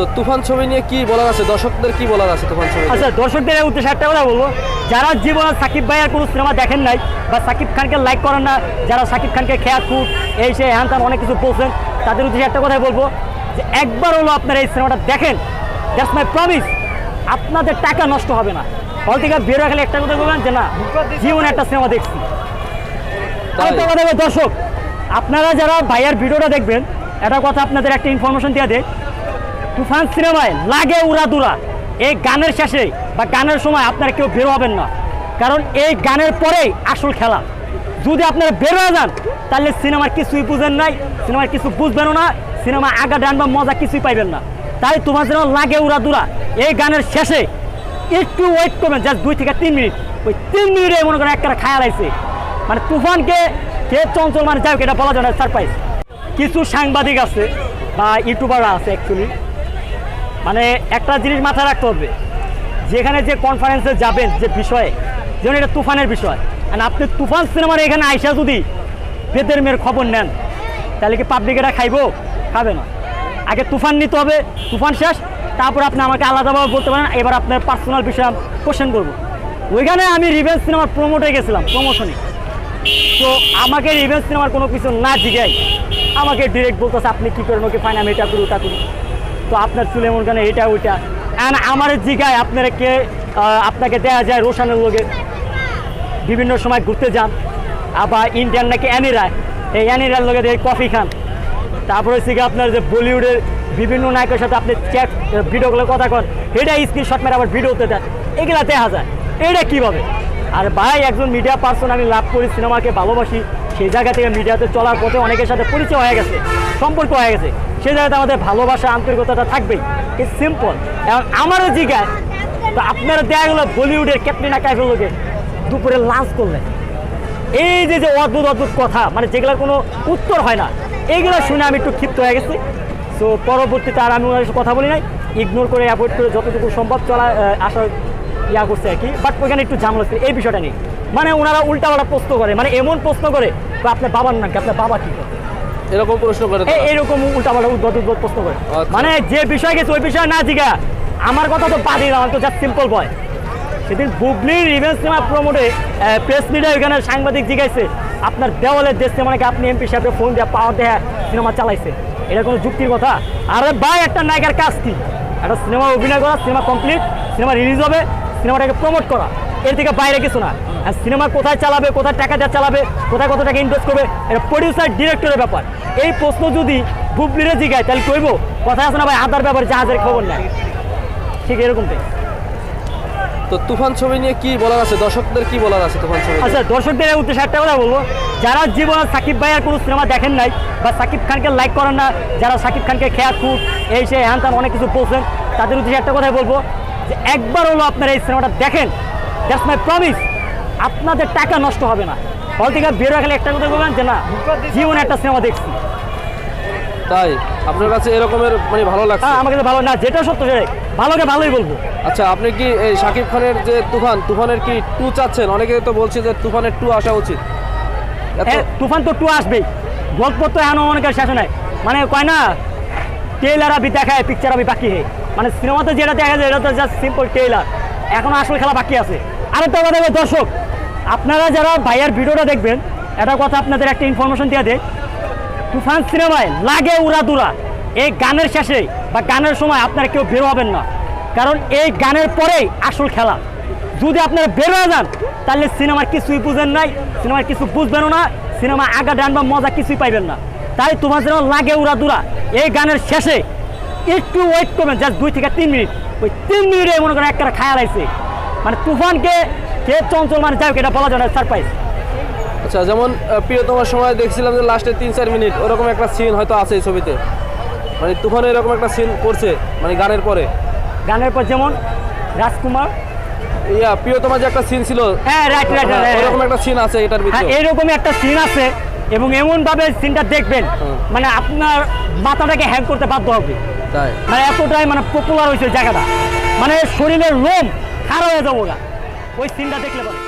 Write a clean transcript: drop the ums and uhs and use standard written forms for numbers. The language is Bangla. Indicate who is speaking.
Speaker 1: তো তুফান ছবি নিয়ে কি বলার আছে, দর্শকদের কি বলার আছে তুফান ছবি?
Speaker 2: আচ্ছা, দর্শকদের উদ্দেশ্যে একটা কথা বলবো, যারা জীবনে সাকিব ভাইয়ের কোনো সিনেমা দেখেন নাই বা সাকিব খানকে লাইক করেন না, যারা সাকিব খানকে খেয়া খুঁট এই সে হ্যান অনেক কিছু বলছেন, তাদের উদ্দেশ্যে একটা কথাই বলবো যে একবার হলো আপনারা এই সিনেমাটা দেখেন, দ্যাটস মাই প্রমিস, আপনাদের টাকা নষ্ট হবে না। হল থেকে বের রাখলে একটা কথা বলবেন যে না, জীবনে একটা সিনেমা দেখছি। আরেকটা কথা বলবো, দর্শক আপনারা যারা ভাইয়ার ভিডিওটা দেখবেন, একটা কথা আপনাদের একটা ইনফরমেশন দিয়ে দেয়, তুফান সিনেমায় লাগে উড়াদুরা, এই গানের শেষে বা গানের সময় আপনারা কেউ বের হবেন না, কারণ এই গানের পরেই আসল খেলা। যদি আপনারা বের হয়ে যান তাহলে সিনেমার কিছুই বুঝেন নাই, সিনেমার কিছু বুঝবেনও না, সিনেমা আগা ডান বা মজা কিছুই পাইবেন না। তাই তুফান সিনেমা লাগে উড়াদুরা, এই গানের শেষে একটু ওয়েট করবেন, জাস্ট 2 থেকে 3 মিনিট, ওই 3 মিনিটে মনে করেন একটা খায়াল আইছে, মানে তুফানকে কে চঞ্চল মানে যাও এটা বলা যায় না, সারপ্রাইজ। কিছু সাংবাদিক আছে বা ইউটিউবাররা আছে, অ্যাকচুয়ালি মানে একটা জিনিস মাথায় রাখতে হবে, যেখানে যে কনফারেন্সে যাবেন যে বিষয়ে, যেমন এটা তুফানের বিষয়, আর আপনি তুফান সিনেমার এখানে আইসা যদি বেদের মেয়ের খবর নেন, তাহলে কি পাবলিক এটা খাবে না। আগে তুফান নিতে হবে, তুফান শেষ, তারপর আপনি আমাকে আলাদাভাবে বলতে পারেন এবার আপনার পার্সোনাল বিষয়ে কোশ্চেন করবো। ওইখানে আমি রিভেঞ্জ সিনেমার প্রমোটে গেছিলাম, প্রমোশনে, তো আমাকে রিভেঞ্জ সিনেমার কোনো কিছু না জিগাই আমাকে ডিরেক্ট বলতেছে আপনি কী করেন, ওকে ফাইন আমি এটা করি ওটা করি, তো আপনার চুলে মন কেন এটা ওইটা, অ্যান্ড আমার জিগায় আপনাকে দেওয়া যায় রোশানের লোকে বিভিন্ন সময় ঘুরতে যান, আবার ইন্ডিয়ান নাকি অ্যানিরায়, এই অ্যানিরার লোকে এই কফি খান, তারপরে হচ্ছে আপনার যে বলিউডের বিভিন্ন নায়কের সাথে আপনি চ্যাট ভিডিওগুলো কথা কন, এটা স্ক্রিনশট মেরে আবার ভিডিওতে দেন, এগুলা দেখা যায়, এটা কীভাবে? আর ভাই একজন মিডিয়া পার্সন আমি লাভ করি, সিনেমাকে ভালোবাসি, সেই জায়গা থেকে মিডিয়াতে চলার পথে অনেকের সাথে পরিচয় হয়ে গেছে, সম্পর্ক হয়ে গেছে, সেই জায়গাতে আমাদের ভালোবাসা আন্তরিকতাটা থাকবেই, ইটস সিম্পল। এবং আমারও জিজ্ঞাসা তো আপনারা দেখা গেলো বলিউডের ক্যাটরিনা কাইফের লোকে দুপুরে লাঞ্চ করলেন, এই যে যে অদ্ভুত অদ্ভুত কথা, মানে যেগুলোর কোনো উত্তর হয় না, এইগুলো শুনে আমি একটু ক্ষিপ্ত হয়ে গেছি। সো পরবর্তীতে আর আমি ওনার সাথে কথা বলি নাই, ইগনোর করে অ্যাভয়েড করে যতটুকু সম্ভব আসার করছে আর কি, বাট ওইখানে একটু ঝামেলা হচ্ছে এই বিষয়টা নেই, মানে ওনারা উল্টাপাল্টা প্রশ্ন করে, মানে এমন প্রশ্ন করে আপনার বাবার নাকি আপনার বাবা কী করে,
Speaker 1: এরকম প্রশ্ন করে,
Speaker 2: এইরকম উল্টাপাল্টা উদ্ভট প্রশ্ন করে, মানে যে বিষয় গেছে ওই বিষয় না জিগা আমার কথা তো বাদই না, তো জাস্ট সিম্পল বয়। সেদিন বুবলির রিভেঞ্জ সিনেমা প্রমোটে প্রেস মিডিয়া ওইখানে সাংবাদিক জিজ্ঞাসে আপনার দেওয়ালের দেশ সিনেমাকে আপনি এমপি সাহেবের ফোন দিয়ে পাওয়ার দেয়া সিনেমা চালাইছে, এটা কোনো যুক্তির কথা? আরে ভাই একটা নায়িকার কাজ কি, একটা সিনেমা অভিনয় করা, সিনেমা কমপ্লিট, সিনেমা রিলিজ হবে, সিনেমাটাকে প্রমোট করা, এর থেকে বাইরে কিছু না। আর সিনেমা কোথায় চালাবে, কোথায় টাকা যা চালাবে, কোথায় কত টাকা ইনভেস্ট করবে, এটা প্রডিউসার ডিরেক্টরের ব্যাপার। এই প্রশ্ন যদি বুবলিরে জিগায় তাহলে কইব কথা আছে না ভাই, আধার ব্যাপারে জাহাজের খবর নেয়, ঠিক এরকমটাই।
Speaker 1: তো তুফান ছবি নিয়ে কি বলার আছে, দর্শকদের কি বলার আছে তুফান ছবি?
Speaker 2: আচ্ছা, দর্শকদের উদ্দেশ্যে একটা কথা বলবো, যারা জীবনে সাকিব ভাইয়ের কোনো সিনেমা দেখেন নাই বা সাকিব খানকে লাইক করেন না, যারা সাকিব খানকে খেয়া খুঁট এই সে হ্যান অনেক কিছু বলছেন, তাদের উদ্দেশ্যে একটা কথাই বলবো যে একবার হলো আপনারা এই সিনেমাটা দেখেন, দ্যাটস মাই প্রমিস, আপনাদের টাকা নষ্ট হবে না। হল থেকে বের রাখলে একটা কথা বলবেন যে না, জীবনে একটা সিনেমা দেখছি।
Speaker 1: তাই আপনার কাছে এরকমের মানে ভালো লাগছে?
Speaker 2: হ্যাঁ, আমার কাছে ভালো না, যেটা সত্য সেটাই, ভালোকে ভালোই বলবো।
Speaker 1: আচ্ছা, আপনি কি এই শাকিব খানের যে তুফানের কি 2 চাচ্ছেন? অনেকে তো বলছে যে তুফানের 2 আসা উচিত।
Speaker 2: তুফান তো 2 আসবেই, গল্প তো এখন অনেকের শেষ নাই, মানে কয় না টেইলার আবি দেখায় পিকচার আবি বাকি হে, মানে সিনেমাতে যেটা দেখা যায় এটা তো জাস্ট সিম্পল টেইলার, এখন আসলে খেলা বাকি আছে। আর একটা কথা বলবো, দর্শক আপনারা যারা ভাইয়ার ভিডিওটা দেখবেন, একটা কথা আপনাদের একটা ইনফরমেশন দিয়ে দেয়, তুফান সিনেমায় লাগে উড়াদুরা, এই গানের শেষে বা গানের সময় আপনারা কেউ বের হবেন না, কারণ এই গানের পরেই আসল খেলা। যদি আপনারা বের হয়ে যান তাহলে সিনেমার কিছুই বুঝেন নাই, সিনেমার কিছু বুঝবেনও না, সিনেমা আগা ডান বা মজা কিছুই পাইবেন না। তাই তোমার যেন লাগে উড়াদুরা, এই গানের শেষে একটু ওয়েট করবেন, জাস্ট 2 থেকে 3 মিনিট, ওই 3 মিনিটে মনে করেন একটা খায়াল আইছে, মানে তুফানকে কে চঞ্চল মানে যাও এটা বলা যায় না, সারপ্রাইজ।
Speaker 1: আচ্ছা, যেমন প্রিয়তমার সময় দেখছিলাম যে লাস্টে 3-4 মিনিট ওরকম একটা সিন হয়তো আছে এই ছবিতে, মানে তুফানে এরকম একটা সিন করছে, মানে গানের পর
Speaker 2: যেমন রাজকুমার
Speaker 1: প্রিয়তমা যে একটা সিন ছিল,
Speaker 2: হ্যাঁ রাইট,
Speaker 1: এরকম একটা সিন আছে এটার ভিতরে,
Speaker 2: এরকম একটা সিন আছে, এবং এমন ভাবে সিনটা দেখবেন মানে আপনার মাথাটাকে হ্যাং করতে বাধ্য হবে, তাই মানে এতটাই মানে পপুলার হয়েছে জায়গাটা, মানে শরীরের লোম খারাপ হয়ে যাবো ওই সিনটা দেখলে পরে।